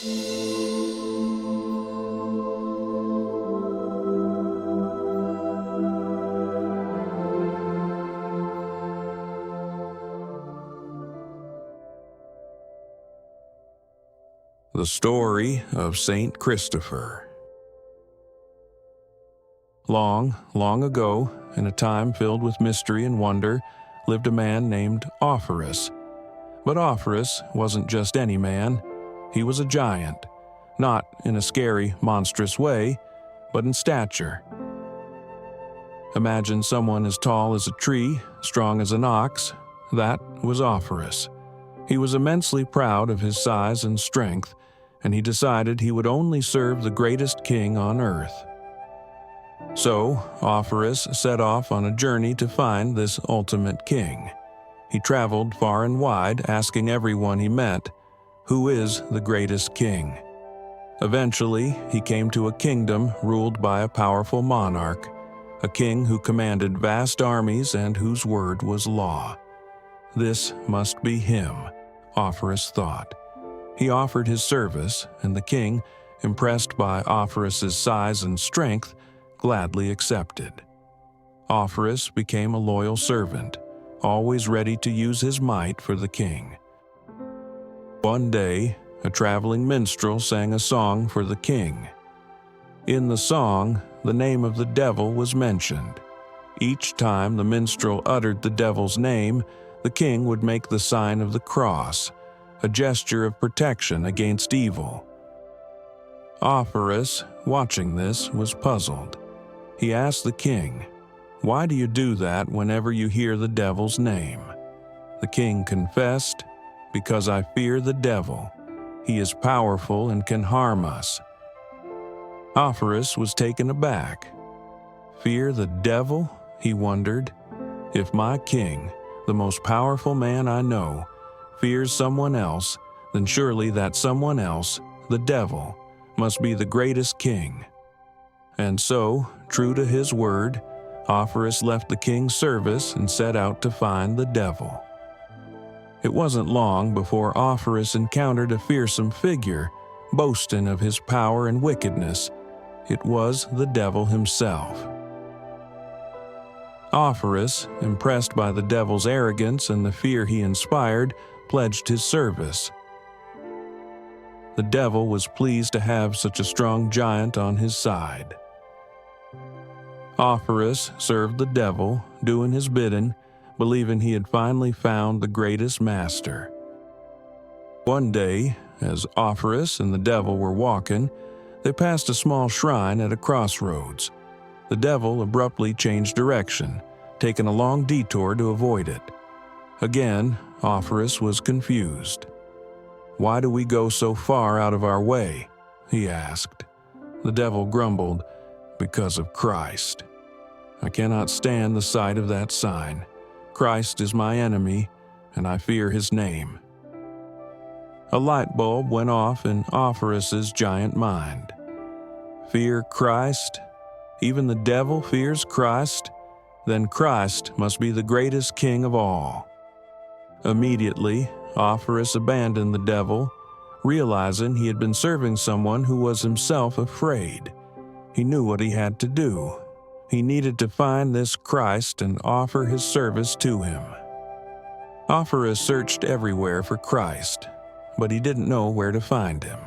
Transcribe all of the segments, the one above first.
The story of Saint Christopher. Long, long ago, in a time filled with mystery and wonder, lived a man named Offerus. But Offerus wasn't just any man. He was a giant, not in a scary, monstrous way, but in stature. Imagine someone as tall as a tree, strong as an ox. That was Offerus. He was immensely proud of his size and strength, and he decided he would only serve the greatest king on earth. So, Offerus set off on a journey to find this ultimate king. He traveled far and wide, asking everyone he met, "Who is the greatest king?" Eventually, he came to a kingdom ruled by a powerful monarch, a king who commanded vast armies and whose word was law. This must be him, Offerus thought. He offered his service, and the king, impressed by Offerus's size and strength, gladly accepted. Offerus became a loyal servant, always ready to use his might for the king. One day, a traveling minstrel sang a song for the king. In the song, the name of the devil was mentioned. Each time the minstrel uttered the devil's name, the king would make the sign of the cross, a gesture of protection against evil. Offerus, watching this, was puzzled. He asked the king, "Why do you do that whenever you hear the devil's name?" The king confessed, "Because I fear the devil. He is powerful and can harm us." Offerus was taken aback. Fear the devil? He wondered. If my king, the most powerful man I know, fears someone else, then surely that someone else, the devil, must be the greatest king. And so, true to his word, Offerus left the king's service and set out to find the devil. It wasn't long before Offerus encountered a fearsome figure, boasting of his power and wickedness. It was the devil himself. Offerus, impressed by the devil's arrogance and the fear he inspired, pledged his service. The devil was pleased to have such a strong giant on his side. Offerus served the devil, doing his bidding, believing he had finally found the greatest master. One day, as Offerus and the devil were walking, they passed a small shrine at a crossroads. The devil abruptly changed direction, taking a long detour to avoid it. Again, Offerus was confused. "Why do we go so far out of our way?" he asked. The devil grumbled, "Because of Christ. I cannot stand the sight of that sign. Christ is my enemy, and I fear his name." A light bulb went off in Offerus's giant mind. Fear Christ? Even the devil fears Christ? Then Christ must be the greatest king of all. Immediately, Offerus abandoned the devil, realizing he had been serving someone who was himself afraid. He knew what he had to do. He needed to find this Christ and offer his service to him. Offerus searched everywhere for Christ, but he didn't know where to find him.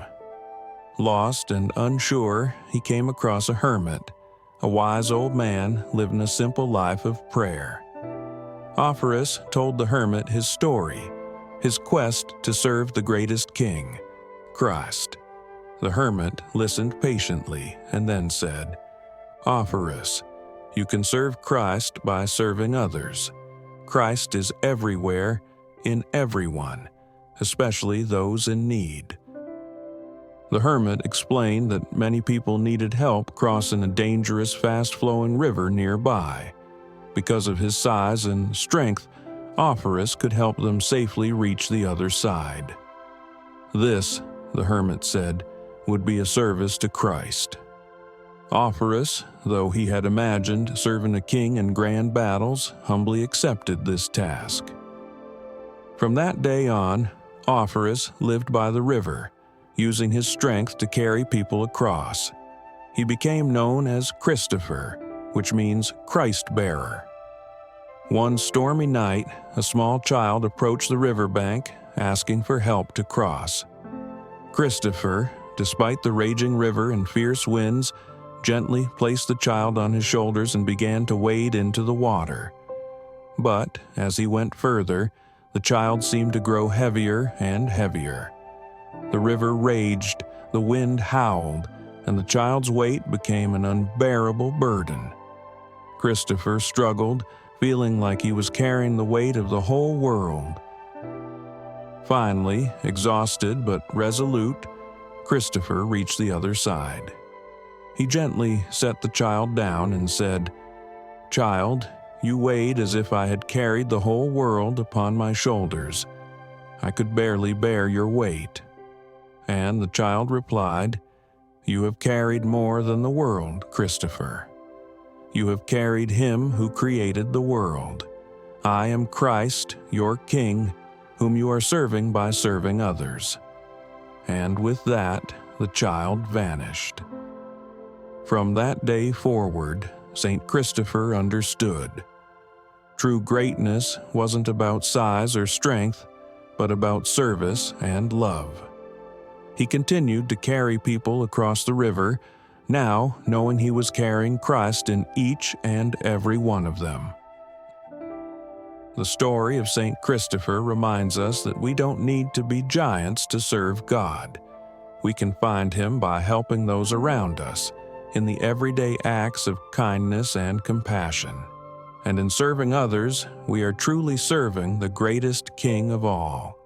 Lost and unsure, he came across a hermit, a wise old man living a simple life of prayer. Offerus told the hermit his story, his quest to serve the greatest king, Christ. The hermit listened patiently and then said, "Offerus, you can serve Christ by serving others. Christ is everywhere, in everyone, especially those in need." The hermit explained that many people needed help crossing a dangerous, fast-flowing river nearby. Because of his size and strength, Offerus could help them safely reach the other side. This, the hermit said, would be a service to Christ. Offerus, though he had imagined serving a king in grand battles, humbly accepted this task. From that day on, Offerus lived by the river, using his strength to carry people across. He became known as Christopher, which means Christ-bearer. One stormy night, a small child approached the riverbank, asking for help to cross. Christopher, despite the raging river and fierce winds, gently placed the child on his shoulders and began to wade into the water. But as he went further, the child seemed to grow heavier and heavier. The river raged, the wind howled, and the child's weight became an unbearable burden. Christopher struggled, feeling like he was carrying the weight of the whole world. Finally, exhausted but resolute, Christopher reached the other side. He gently set the child down and said, "Child, you weighed as if I had carried the whole world upon my shoulders. I could barely bear your weight." And the child replied, "You have carried more than the world, Christopher. You have carried him who created the world. I am Christ, your King, whom you are serving by serving others." And with that, the child vanished. From that day forward, St. Christopher understood. True greatness wasn't about size or strength, but about service and love. He continued to carry people across the river, now knowing he was carrying Christ in each and every one of them. The story of St. Christopher reminds us that we don't need to be giants to serve God. We can find Him by helping those around us, in the everyday acts of kindness and compassion. And in serving others, we are truly serving the greatest King of all.